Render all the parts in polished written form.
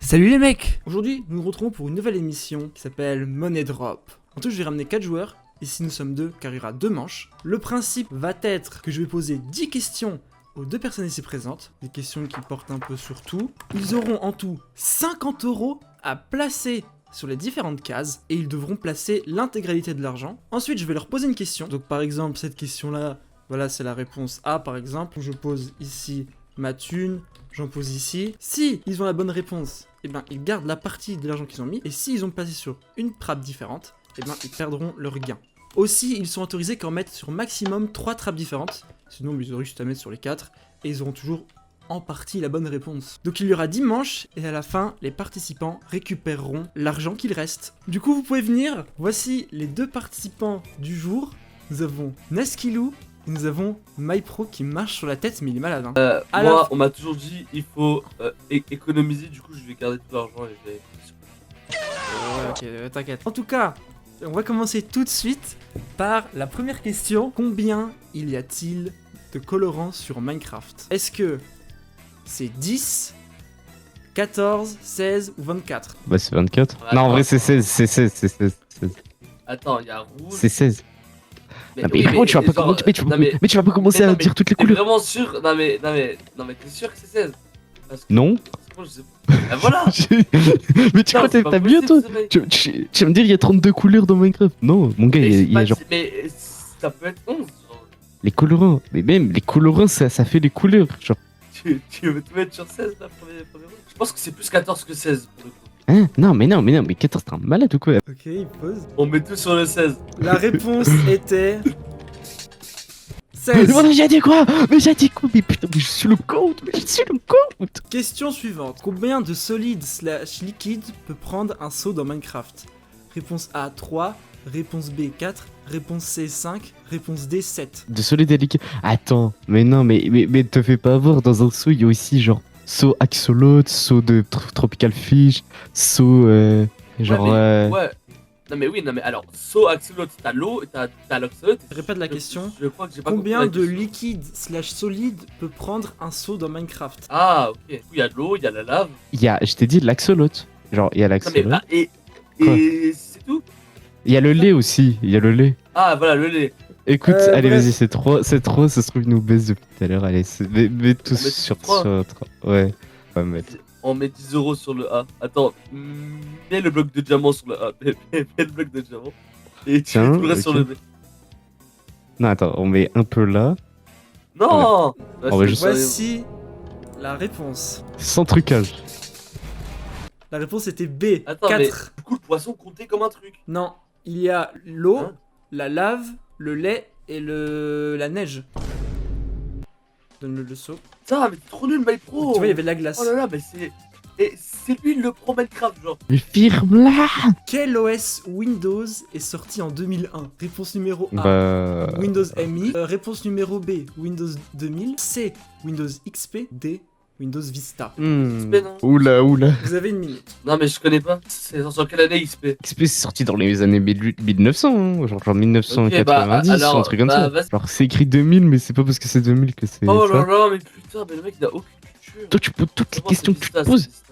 Salut les mecs! Aujourd'hui, nous nous retrouvons pour une nouvelle émission qui s'appelle Money Drop. En tout, je vais ramener 4 joueurs. Ici, nous sommes 2 car il y aura 2 manches. Le principe va être que je vais poser 10 questions aux 2 personnes ici présentes. Des questions qui portent un peu sur tout. Ils auront en tout 50 € à placer sur les différentes cases et ils devront placer l'intégralité de l'argent. Ensuite, je vais leur poser une question. Donc, par exemple, cette question-là, voilà, c'est la réponse A par exemple. Je pose ici ma thune. J'en pose ici. Si ils ont la bonne réponse, eh ben, ils gardent la partie de l'argent qu'ils ont mis. Et s'ils ont placé sur une trappe différente, eh ben, ils perdront leur gain. Aussi, ils sont autorisés qu'en mettre sur maximum 3 trappes différentes. Sinon, ils auraient juste à mettre sur les 4. Et ils auront toujours en partie la bonne réponse. Donc il y aura 10 manches. Et à la fin, les participants récupéreront l'argent qu'il reste. Du coup, vous pouvez venir. Voici les 2 participants du jour. Nous avons Naskilou. Nous avons MyPro qui marche sur la tête, mais il est malade. Hein. Moi, on m'a toujours dit il faut économiser, du coup je vais garder tout l'argent et je vais... Ouais, ok, t'inquiète. En tout cas, on va commencer tout de suite par la première question. Combien il y a-t-il de colorants sur Minecraft? Est-ce que c'est 10, 14, 16 ou 24? Bah c'est 24. Ouais, Non en attends. vrai c'est 16, c'est 16, c'est 16. Attends, il y a rouge... C'est 16. Non, oui, mais frérot, tu vas pas genre, commencer, non, mais mais tu vas pas commencer non, à mais dire toutes les t'es couleurs. vraiment sûr? Non mais t'es sûr que c'est 16? Parce que Non. moi, je sais pas. Ah, voilà. Mais tu crois Non, c'est que pas t'as mieux toi? possible, ce mec. Tu vas me dire il y a 32 couleurs dans Minecraft? Non, mon gars, il y a genre Mais ça peut être 11, genre. les colorants. Mais même les colorants ça fait les couleurs. Genre, Tu veux te mettre sur 16 la première fois? Je pense que c'est plus 14 que 16 pour le coup. hein? Non, mais 14 t'es un malade ou quoi? Ok, il pose. On met tout sur le 16. La réponse était 16. Mais j'ai dit quoi? Mais j'ai dit quoi? Mais putain, mais je suis le compte, mais je suis le compte. Question suivante. Combien de solide / liquide peut prendre un seau dans Minecraft? Réponse A 3, réponse B 4, réponse C 5, réponse D 7. De solide et liquide. Attends, mais non, mais te fais pas avoir, dans un seau, il y a aussi genre seau axolot, seau de tropical fish, seau genre. Ouais. Non mais oui, non mais alors, saut axolot, t'as l'eau, t'as l'axolot. Répète la question. Je crois que j'ai pas Combien compris de la question. liquide / solide peut prendre un seau dans Minecraft? Ah ok, du coup il y a de l'eau, il y a la lave. Il y a, je t'ai dit l'axolot. Genre, il y a Non mais l'axolot. et c'est tout? Il y a le lait aussi, il y a le lait. Ah voilà, le lait. Écoute, allez, bref. vas-y, c'est trop, ça se trouve, ils nous baisse depuis tout à l'heure. Allez, mets tous met sur trois. 3. Ouais, on va mettre. On met 10 € sur le A. Attends, mets le bloc de diamant sur le A. Mets le bloc de diamant. Et tu mets Tiens, tout le reste sur ok. le B. Non, attends, on met un peu là, Non On va juste- Voici la réponse. sans trucage. La réponse était B, Attends, 4. Du coup le poisson comptait comme un truc. Non, il y a l'eau, Hein? la lave, le lait et la neige. Donne-le le seau. Putain, mais t'es trop nul, MyPro. Tu vois, il y avait de la glace. Oh là là, mais c'est... Et c'est lui le pro Minecraft, genre. Mais firme-là. Quel OS Windows est sorti en 2001? Réponse numéro A. Bah. Windows MI. Réponse numéro B. Windows 2000. C. Windows XP. D. Windows Vista. XP, non? Oula. Vous avez une minute. Non, mais je connais pas. C'est sur quelle année XP? XP c'est sorti dans les années 1900, hein, genre 1990, Ok, bah, alors, un truc comme bah, ça. vas-y. Alors c'est écrit 2000, mais c'est pas parce que c'est 2000 que c'est Oh ça. là là, mais putain, mais le mec il a aucune culture. Toi tu poses toutes les Comment questions c'est que tu Vista, te poses. c'est Vista.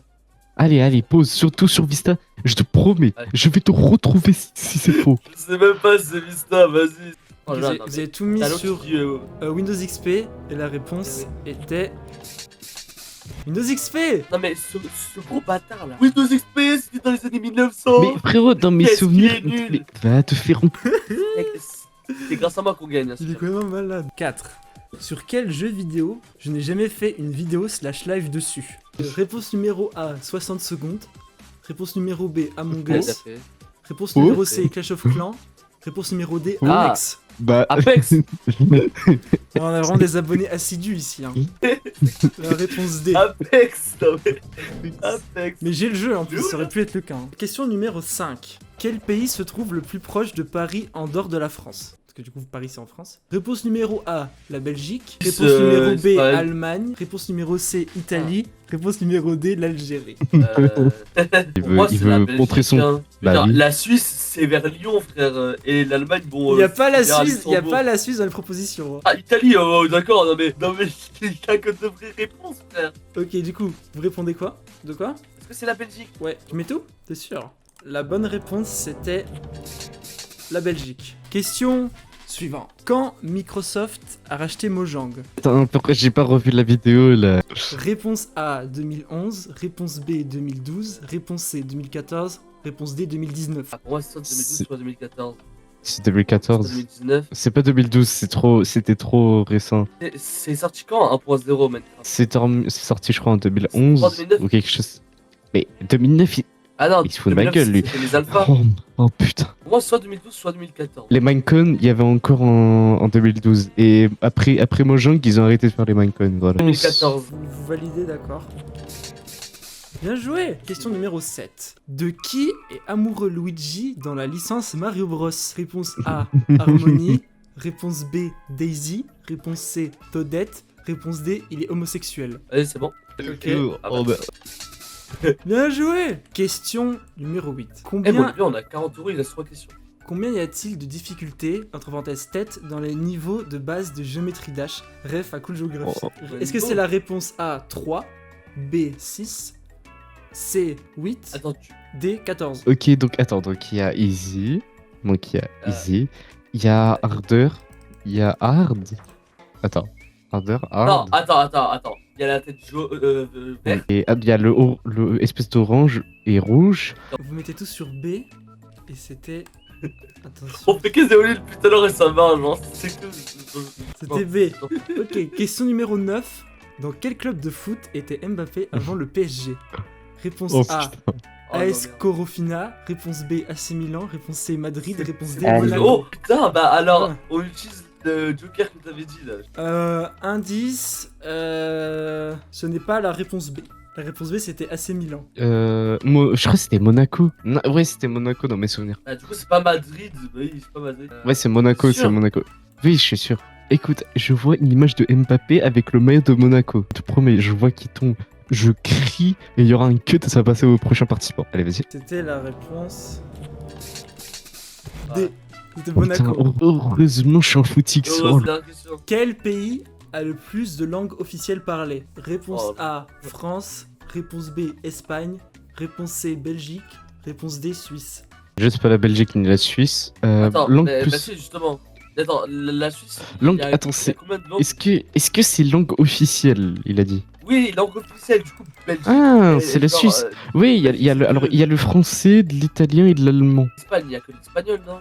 Allez, pose, surtout sur Vista. Je te promets, Allez. je vais te retrouver si c'est faux. Je sais même pas si c'est Vista, vas-y. Oh Vous là, avez, non, vous mais avez tout mis t'as l'autre sur qui dit, Windows XP et la réponse était Windows XP. Non mais ce gros bâtard là. Windows XP, c'était dans les années 1900. Mais frérot, dans mes Qu'est-ce qu'il souvenirs, est nul. va te faire. Mec, c'est grâce à moi qu'on gagne. hein, Il est c'est quand même malade. 4. Sur quel jeu vidéo je n'ai jamais fait une vidéo / live dessus? Réponse numéro A, 60 secondes. Réponse numéro B, Among vrai. Us. Réponse Oh. numéro C, Clash of Clans. Réponse numéro D, Oh. Apex. Bah. Apex. On a vraiment des abonnés assidus ici. Hein. La réponse D. Apex, non mais. Apex. Mais j'ai le jeu en plus, ça aurait pu être le cas. hein. Question numéro 5. Quel pays se trouve le plus proche de Paris en dehors de la France? Parce que du coup, Paris c'est en France. Réponse numéro A, la Belgique. Réponse numéro B, Israël. Allemagne. Réponse numéro C, Italie. Réponse numéro D, l'Algérie. Il Pour veut- moi, il c'est veut la montrer Belgique, son- hein. Je Bah veux dire, oui. La Suisse, c'est vers Lyon, frère. Et l'Allemagne, bon. Il n'y a pas la c'est vers Suisse, il y a Luxembourg. pas la Suisse dans les propositions. hein. Ah, Italie, oh, d'accord, non mais il y a que de vraies réponses, frère. Ok, du coup, vous répondez quoi? De quoi? Est-ce que c'est la Belgique? Ouais, tu mets tout? T'es sûr? La bonne réponse c'était la Belgique. Question suivante. Quand Microsoft a racheté Mojang? Attends, pourquoi j'ai pas revu la vidéo là? Réponse A 2011, réponse B 2012, réponse C 2014, réponse D 2019. Ah, pour moi, c'est soit 2012, soit 2014. C'est Soit 2014. 2019. C'est pas 2012, c'était trop récent. C'est sorti quand 1.0 Minecraft? C'est sorti, je crois, en 2011 C'est pas 2009? ou quelque chose. Mais 2009, Ah non, il se fout de ma 2009, gueule, lui. c'était les alphas. Oh putain. Pour moi, soit 2012, soit 2014. Les Minecon, il y avait encore en 2012. Et après Mojang, ils ont arrêté de faire les Minecon. Voilà. 2014. Vous validez, d'accord? Bien joué. Question numéro 7. De qui est amoureux Luigi dans la licence Mario Bros? Réponse A, Harmony. Réponse B, Daisy. Réponse C, Toadette. Réponse D, il est homosexuel. Allez, c'est bon. Ok. Oh, bah. Bien joué. Question numéro 8. Eh, Combien, bon, lui, on a 40 euros, il reste 3 questions. combien y a-t-il de difficultés, entre parenthèses tête, dans les niveaux de base de géométrie Dash? Ref à Cool Géographie. Oh. Est-ce que c'est la réponse A, 3, B, 6, C, 8, Attends, D, 14? Ok, donc attends, donc il y a Easy. Donc il y a Easy. Il y a Harder. Il y a Hard. Attends. Harder, Non, Hard. attends. Il y a la tête verte. Et il y a le espèce d'orange et rouge. Vous mettez tous sur B, et c'était... On Attention, fait que Zéolé depuis tout à l'heure et ça marche, genre. C'est que. c'était B. Ok, question numéro 9. Dans quel club de foot était Mbappé avant le PSG? Réponse Oh A, putain. AS Corofina. Réponse B, AC Milan. Réponse C, Madrid. Réponse D, Ah, Monaco. Oh putain, bah alors, Ah. on utilise le Joker que t'avais dit là. Indice, ce n'est pas la réponse B. La réponse B, c'était AC Milan. Je crois que c'était Monaco. Non, ouais, c'était Monaco dans mes souvenirs. Ah, du coup, c'est pas Madrid. Bah oui, c'est pas Madrid. Ouais, c'est Monaco, sûr c'est Monaco. Oui, je suis sûr. Écoute, je vois une image de Mbappé avec le maillot de Monaco. Je te promets, je vois qu'il tombe. Je crie et il y aura un cut et ça va passer au prochain participant. Allez, vas-y. C'était la réponse Ah. D. C'était Oh, putain, Monaco. heureusement, je suis en footix. Oh, Oh, c'est la question. Quel pays a le plus de langues officielles parlées? Réponse Oh. A, France. Réponse B, Espagne. Réponse C, Belgique. Réponse D, Suisse. je sais pas la Belgique ni la Suisse. Attends, langue mais, plus. bah si, justement. Attends, la Suisse. Langue. il y a- Attends, il y a c'est. combien de langues? Est-ce que c'est langue officielle, il a dit? Oui, langue officielle, du coup, Belgique. Ah, et- c'est la genre, Suisse. Oui, alors, il y a le français, de l'italien et de l'allemand. Espagne, il y a que l'espagnol, non?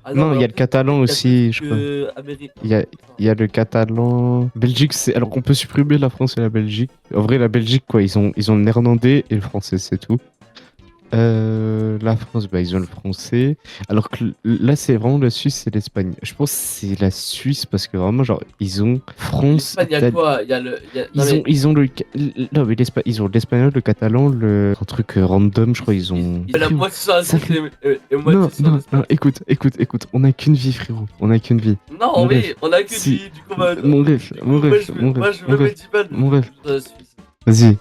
Ah Non, il y a alors le catalan peut-être aussi, je que crois. Amérique. Il y a le catalan. Belgique, c'est. Alors, on peut supprimer la France et la Belgique. En vrai, la Belgique, quoi, ils ont le néerlandais et le français, c'est tout. La France, bah, ils ont le français. Alors que là, c'est vraiment la Suisse et l'Espagne. Je pense que c'est la Suisse parce que vraiment, genre, ils ont France. L'Espagne, il y a Italie- quoi? Il y a le. Non, mais Ils ont non, mais ils ont l'espagnol, le catalan, un truc random, je crois, ils ont. il y a la moitié sur la Ça Suisse et Non, moitié sur non, l'Espagne. non, écoute, on a qu'une vie, frérot. On a qu'une vie. Non, Mon oui, ref. on a que Si. du coup, bah, Mon ref, du coup, mon moi, ref, je mon moi, ref, je mon me mets ref, 10 balles. mon ref. sur la Suisse. Vas-y.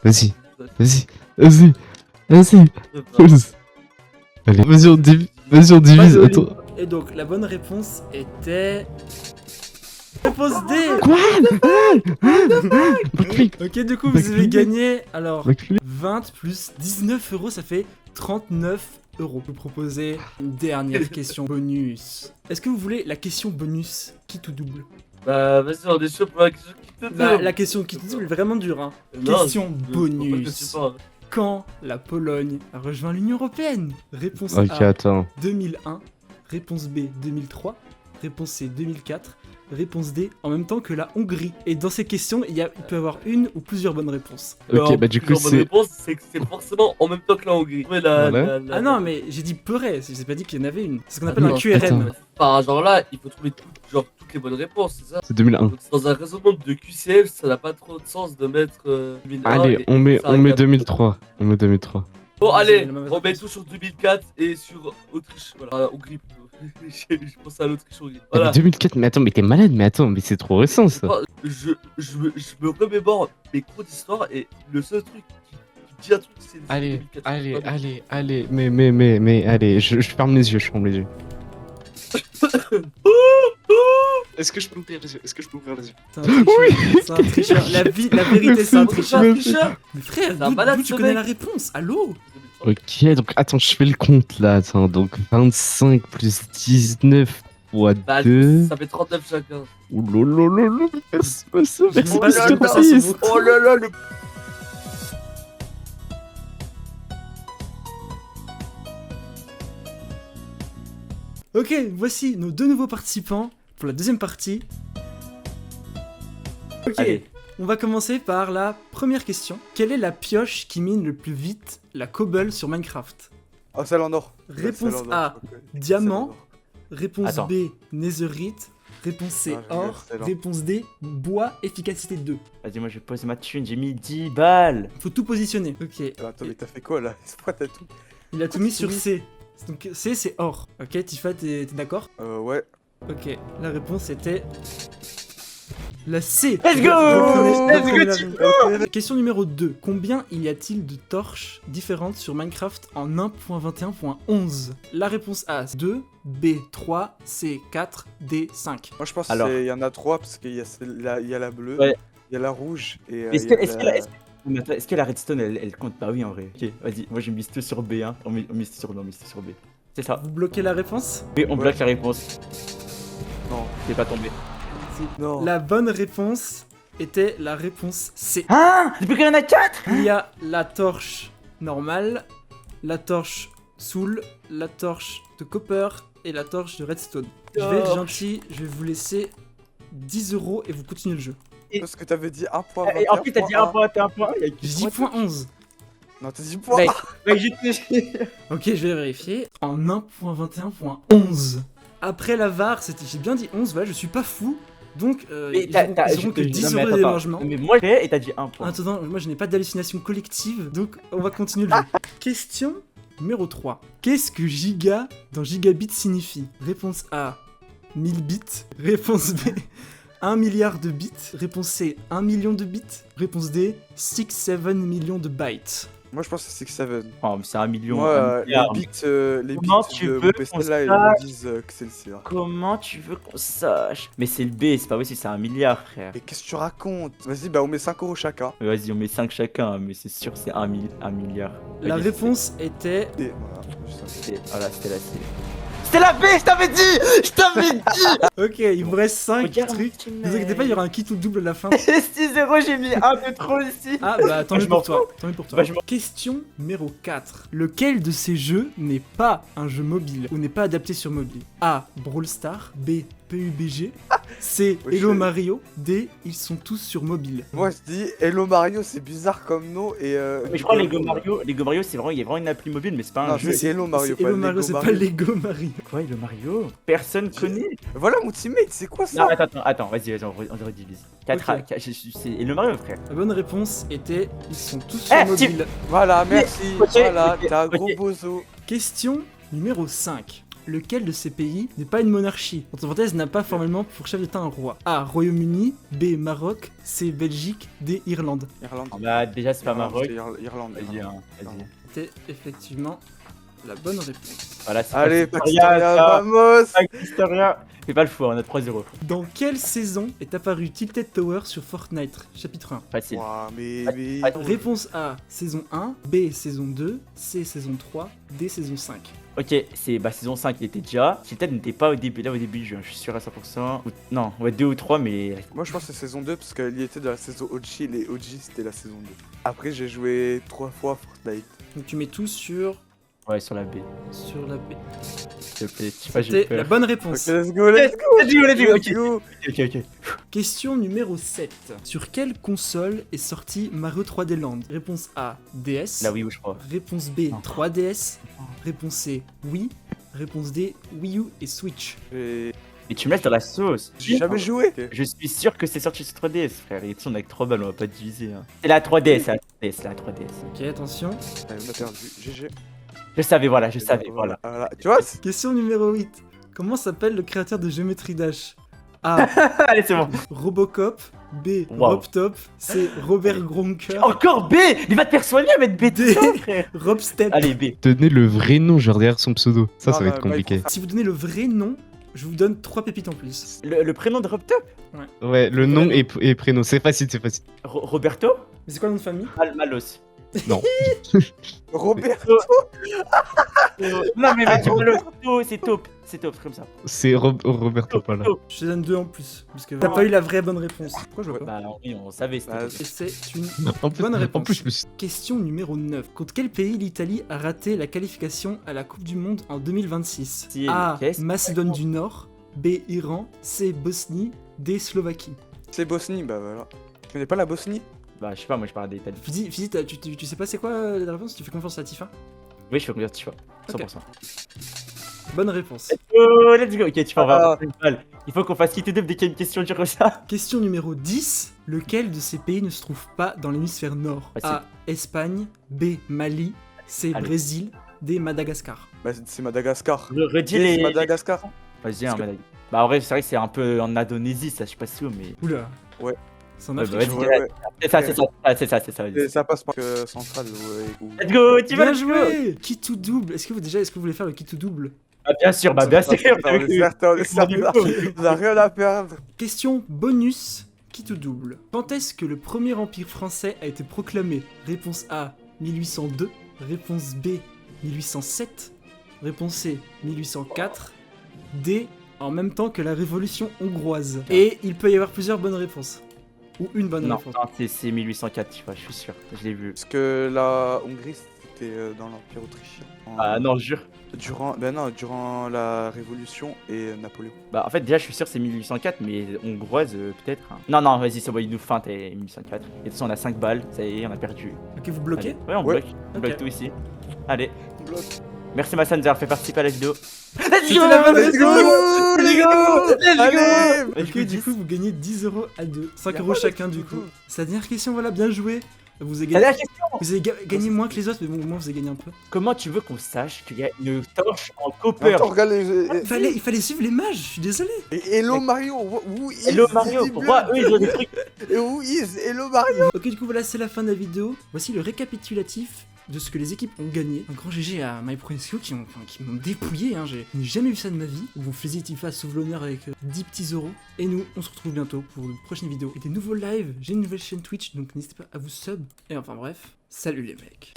Allez, vas-y, on divise. Vas-y, Attends. Et donc, la bonne réponse était... Réponse D. Quoi McFlip, Ok, du coup, vous avez gagné, alors, McFlip. 20 plus 19 euros, ça fait 39 euros. Je vous proposez une dernière question bonus. Est-ce que vous voulez la question bonus qui tout double? Bah, vas-y, on est chaud pour la question qui te La question qui tout double est vraiment dure, hein. Question bonus. Quand la Pologne a rejoint l'Union Européenne? Réponse Ok, A, attends. 2001. Réponse B, 2003. Réponse C, 2004. Réponse D, en même temps que la Hongrie. Et dans ces questions, il peut y avoir une ou plusieurs bonnes réponses. Ok, bah du coup, La c'est. réponse, c'est que c'est forcément en même temps que la Hongrie. Ouais, Voilà. Ah non, mais j'ai dit pourrait, j'ai pas dit qu'il y en avait une. C'est ce qu'on appelle non, un QRM. attends. Enfin, genre là, il faut trouver toutes les bonnes réponses, c'est ça? C'est 2001. Donc, dans un raisonnement de QCF, ça n'a pas trop de sens de mettre 2001. Allez, et on met ça regarde. 2003. On met 2003. Bon, allez, la mauvaise on met réponse. tout sur 2004 et sur Autriche. Voilà, Hongrie plutôt. Je pense à l'Autriche-Hongrie. Ah, Voilà. mais 2004, mais attends, mais t'es malade, mais attends, mais c'est trop récent ça. Je me remémore mes cours d'histoire et le seul truc qui dit un truc, c'est. Allez, 2004. allez, Voilà. allez, mais, allez, je ferme les yeux, je ferme les yeux. Est-ce que je peux ouvrir les yeux? Est-ce que je peux ouvrir les yeux? C'est un tricheur. C'est un tricheur. La vérité, c'est un tricheur. Tricheur. Mais frère, un malade, d'où tu ce connais mec. la réponse? Allô? Ok, donc attends, je fais le compte là. Attends, donc 25 plus 19 fois Bah, 2. ça fait 39 chacun. Oulolololo, merci, merci, Je merci, sais pas merci, si ça merci. se vaut. Oh là là, le. Ok, voici nos deux nouveaux participants pour la deuxième partie. Ok, Allez. on va commencer par la première question. Quelle est la pioche qui mine le plus vite la cobble sur Minecraft? Oh, celle en or. Réponse Celle en or, A, je crois que- diamant. celle en or. Réponse Attends. B, netherite. Réponse C, Ah, je rigole, or. c'est lent. Réponse D, bois, efficacité 2. Vas-y, moi je vais poser ma thune, j'ai mis 10 balles. Faut tout positionner. Ok, Attends, mais t'as fait quoi là? C'est pourquoi t'as tout? il a tout mis sur C. Donc C, c'est or. Ok, Tifa, t'es d'accord? Ouais. Ok, la réponse était la C. Let's go. Reprenez Let's la- go, Question numéro 2. Combien y a-t-il de torches différentes sur Minecraft en 1.21.11? La réponse A, 2, B, 3, C, 4, D, 5. Moi je pense Alors. qu'il y en a trois parce qu'il y a il y a la bleue, Ouais. il y a la rouge et Est-ce il que, y a est-ce que la- la, est-ce- mais attends, est-ce que la redstone elle compte pas? Oui, en vrai. Ok, vas-y, moi j'ai mis tout sur B, hein. On mise sur B. C'est ça. Vous bloquez la réponse? Oui, on Ouais. bloque la réponse. Non. T'es pas tombé. Non. La bonne réponse était la réponse C. Ah, depuis qu'il y en a 4. Il y a la torche normale, la torche soul, la torche de copper et la torche de redstone. Je vais être Torche. gentil, je vais vous laisser 10 € et vous continuez le jeu. Parce que t'avais dit 1 point. Et en plus, t'as dit 1 point, t'as un point. J'ai dit point 11. Non, t'as dit point. Mec, mec, j'ai Ok, je vais vérifier. En 1.21.11. Après la VAR, j'ai bien dit 11, voilà, je suis pas fou. Donc, Mais ils auront que 10 € de déménagement. Mais moi, j'ai fait et t'as dit 1 point. Attends, moi je n'ai pas d'hallucination collective, donc on va continuer le jeu. Question numéro 3. Qu'est-ce que giga dans gigabit signifie? Réponse A, 1000 bits. Réponse B, 1 milliard de bits. Réponse C, 1 million de bits. Réponse D, 6-7 millions de bytes. Moi je pense que c'est 6-7. Oh, mais c'est 1 million. Moi, un milliard. les Comment bits tu de veux mon PC qu'on là, ils sache me disent que c'est le sien. Comment tu veux qu'on sache? Mais c'est le B, c'est pas possible, c'est 1 milliard, frère. Mais qu'est-ce que tu racontes? Vas-y, bah on met 5 € chacun. Vas-y, on met 5 chacun, mais c'est sûr que c'est 1 milliard. La Ok, réponse était Et voilà, juste ça. Voilà, c'était la C. C'était la B, je t'avais dit! Je t'avais dit! Ok, il vous reste 5 Regarde, trucs. petit Ne vous inquiétez pas, il y aura un kit ou double à la fin. 6-0, j'ai mis un de trop ici! Ah bah tant Je mieux m'en pour toi. Tant mieux pour toi. Bah, je m'en- Question numéro 4. Lequel de ces jeux n'est pas un jeu mobile ou n'est pas adapté sur mobile? A. Brawl Stars. B. PUBG. C. Wesh. Hello Mario. D. Ils sont tous sur mobile. Moi je dis Hello Mario, c'est bizarre comme nom et. Mais je crois Lego Mario, c'est vraiment, il y a vraiment une appli mobile, mais c'est pas un Non, jeu. c'est Hello Mario, C'est pas Hello Mario, Lego c'est pas Mario. Lego Mario. Quoi, Hello Mario? Personne connaît. Voilà mon teammate, c'est quoi ça? Non, attends, vas-y, on redivise. 4 Ok. c'est Hello Mario, frère. La bonne réponse était ils sont tous sur Eh, mobile. Voilà, merci. Ok, Voilà, ok, t'es un ok. gros bozo. Question numéro 5. Lequel de ces pays n'est pas une monarchie? Entre parenthèses, n'a pas formellement pour chef d'État un roi. A. Royaume-Uni. B. Maroc. C. Belgique. D. Irlande. Irlande. Bah, déjà, c'est pas Irlande, Maroc. c'est Irlande. Vas-y, hein, vas-y. C'était effectivement la bonne réponse. Voilà, c'est Allez, pas Paxtoria, vamos! Historien. Fais pas le fou, on a 3-0. Dans quelle saison est apparu Tilted Tower sur Fortnite? Chapitre 1. Facile. Ouah, mais. Attends. Réponse A, saison 1, B, saison 2, C, saison 3, D, saison 5. Ok, c'est saison 5, il était déjà. Tilted n'était pas au début du jeu, je suis sûr à 100%. Non, ouais, 2 ou 3, mais. Moi je pense que c'est saison 2 parce qu'il y était dans la saison OG, les OG c'était la saison 2. Après j'ai joué 3 fois Fortnite. Donc tu mets tout sur Ouais, sur la B. la B. S'il te plaît, je sais pas, j'ai C'était la peur. bonne Ok, réponse. let's go, let's go! Let's go, go. ok. Question numéro 7. Sur quelle console est sorti Mario 3D Land? Réponse A, DS. La Wii U, je crois. Réponse B, Non. 3DS. Réponse C, Wii. Réponse D, Wii U et Switch. J'ai Et tu me laisses dans la sauce. jamais joué! Je suis sûr que c'est sorti sur 3DS, frère. Et on a que 3 balles, on va pas diviser. Hein. C'est la 3DS, c'est la 3DS. Ok, attention. Ah, on a perdu, GG. Je savais, voilà, je savais, voilà. Voilà. Tu vois? Question numéro 8. Comment s'appelle le créateur de Geometry Dash? A. Allez, c'est bon. Robocop. B. Wow. Robtop. C. Robert Gronker. Encore B. Il va te persuader à mettre B D. dedans, frère. Robstep. Allez, B. Donner le vrai nom, genre derrière son pseudo. Ça Non, va non, être bah, il compliqué. faut Si vous donnez le vrai nom, Je vous donne 3 pépites en plus. Le prénom de Robtop? Ouais, le nom et prénom. C'est facile, c'est facile. Roberto? Mais c'est quoi le nom de famille? Malos. Non. Roberto. Non, mais Malos, c'est Taupe. C'est Taupe, comme ça. C'est Roberto Pala. Taupe. Je te donne 2 en plus. Parce que t'as pas eu la vraie bonne réponse. Pourquoi je vois pas? Bah oui, on savait. Bah, Et c'est une En plus, bonne réponse. en plus, je me suis... Question numéro 9. Contre quel pays l'Italie a raté la qualification à la Coupe du Monde en 2026? Si, A. qu'est-ce Macédoine du Nord. B. Iran. C. Bosnie. D. Slovaquie. C'est Bosnie, bah voilà. Tu connais pas la Bosnie? Bah, je sais pas, moi je parle d'Italie. Fizi, tu sais pas c'est quoi la réponse? Tu fais confiance à Tifa? Oui, je fais combien tu vois 100%. Bonne réponse. Oh, let's go. Ok, tu vas Ah. avoir une balle. Il faut qu'on fasse quitter dès qu'il y a une question dure comme ça. Question numéro 10. Lequel de ces pays ne se trouve pas dans l'hémisphère nord? Facile. A. Espagne. B. Mali. C. Allez. Brésil. D. Madagascar. Bah c'est Madagascar. Redis C'est les. Madagascar. Vas-y, Parce un que- Madagascar. Bah, en vrai, c'est vrai que c'est un peu en Indonésie, ça, je sais pas si où, mais. Oula. Ouais. C'est en Ouais, Afrique. bah, je vas-y. crois. Ouais, ouais. C'est ça, vas-y. Et ça passe par centrale, ouais. Let's go, tu vas Bien le jouer. joué! Kit to double. Est-ce que vous voulez faire le kit to double? Bah, bien sûr, bien sûr. On est certain, on est certain. On a rien à perdre. Question bonus, qui tout double. Quand est-ce que le premier empire français a été proclamé? Réponse A, 1802. Réponse B, 1807. Réponse C, 1804. D, en même temps que la révolution hongroise. Et il peut y avoir plusieurs bonnes réponses. Ou une bonne Non, réponse. c'est 1804, tu vois, je suis sûr. Je l'ai vu. Parce que la Hongrie, c'était dans l'Empire autrichien. Ah non, je jure. Durant la Révolution et Napoléon. Bah, en fait, déjà, je suis sûr que c'est 1804, mais hongroise, peut-être. Hein. Non, vas-y, ça va, il nous feinte, 1804. Et de toute façon, on a 5 balles, ça y est, on a perdu. Ok, vous bloquez? Allez. Ouais, on Ouais. bloque. On Ok. bloque tout ici. Allez. Bloc. Merci, Massan, d'avoir fait participer à la vidéo. C'était la bonne Let's go, réponse! let's go. Allez. Ok, du coup, vous gagnez 10 euros à deux. 5 euros chacun, du coup. C'est la dernière question, voilà, bien joué. Vous avez gagné, Dernière question. vous avez gagné moins que les autres, mais bon, au moins vous avez gagné un peu. Comment tu veux qu'on sache qu'il y a une torche en copper? Attends, regarde Il fallait suivre les mages, je suis désolé. Hello Mario, who is Hello Mario, the pourquoi eux ils ont des trucs? Who is Hello Mario? Ok, du coup, voilà, c'est la fin de la vidéo. Voici le récapitulatif de ce que les équipes ont gagné. Un grand GG à MyProSEO qui m'ont dépouillé, hein. Je n'ai jamais vu ça de ma vie. Vous faisiez Tifa sauve l'honneur avec 10 petits euros. Et nous, on se retrouve bientôt pour une prochaine vidéo et des nouveaux lives. J'ai une nouvelle chaîne Twitch, donc n'hésitez pas à vous sub. Et enfin bref, salut les mecs.